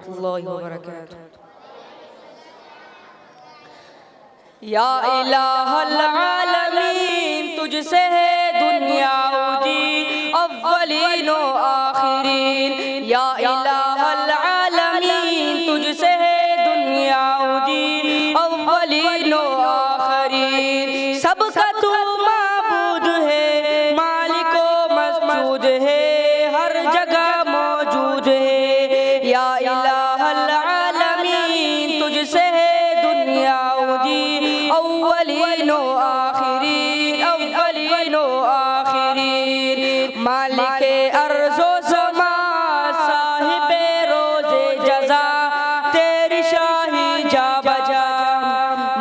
اللہ وبرکاتہ۔ یا الہ العالمین تجھ سے ہے دنیا اجی اولین و آخرین، یا الہ العالمین تجھ سے ہے دنیا اجی اولین و آخرین، سب کا تو معبود ہے، مالک و مسجود ہے، ہر جگہ موجود ہے، یا الہ العالمین تجھ سے ہے دنیا اجی اولین و آخرین، اولین و آخرین، مالک ارض و سما صاحب روز جزا تیری شاہی جا بجا،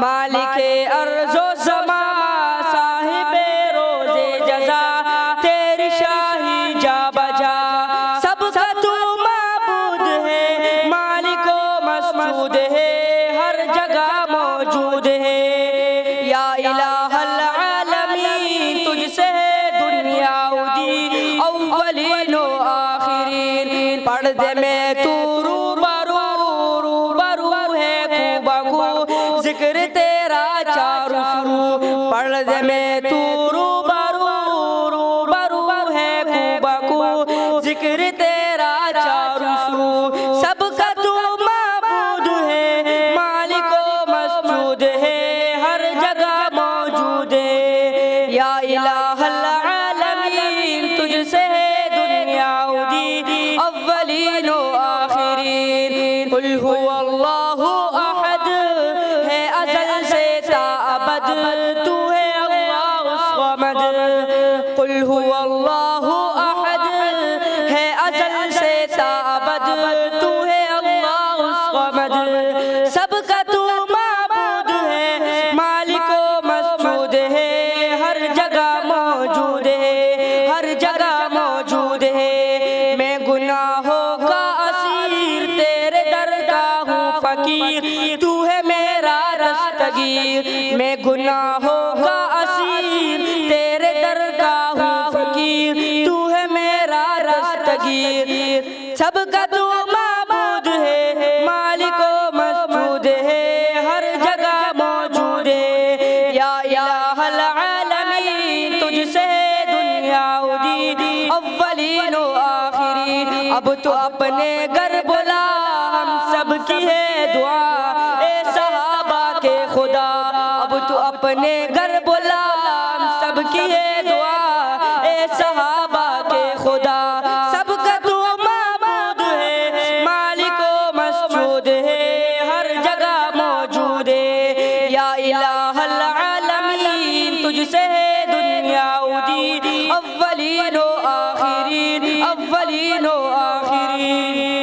مالک ارض و سما صاحب روز جزا تیری شاہی جا بجا، سب کا تو معبود ہے، مالک و مسجود ہے، ہر جگہ موجود ہے، یا الہ العالمین تجھ سے ہے دنیا اجی اولین و آخرین، پردے میں تو روبرو ہے کو بکو ذکر تیرا چاروں سرو، پردے میں تو روبرو ہے کو بکو ذکر تیرا چاروں سرو، سب کا تو معبود ہے، مالک و مسجود ہے، ہر جگہ موجود ہے، یا الہ العالمین تجھ سے ہے دنیا اجی اولین و آخرین، قل هو اللہ احد ہے ازل سے تا ابد، تو ہے اللہ الصمد، قل هو اللہ احد ہے ازل سے تا ابد، تو ہے اللہ الصمد، سب کا تو معبود ہے، مالک و مسجود ہے، ہر جگہ موجود ہے، ہر جگہ موجود ہے، میں گناہوں کا اسیر تیرے درگاہ ہوں فقیر، تو ہے میرا رستگیر، میں گناہوں کا اسیر تیرے درگاہ ہوں فقیر، تو ہے میرا رستگیر، سب کا تو معبود ہے، مالک و مسجود ہے، ہر جگہ موجود ہے، یا الہ العالمین تجھ سے ہے دنیا اجی اولین و آخرین، اب تو اپنے گھر بلا ہم سب کی ہے دعا، اے صحابہ کے خدا، اب تو اپنے گھر بلا ہم سب کی ہے دعا، اے صحابہ کے خدا، سب کا تو معبود ہے، مالک و مسجود ہے، ہر جگہ موجود ہے، یا الہ العالمین تجھ سے ہے دنیا اجی اولین و آخرین، اولین و آخرین۔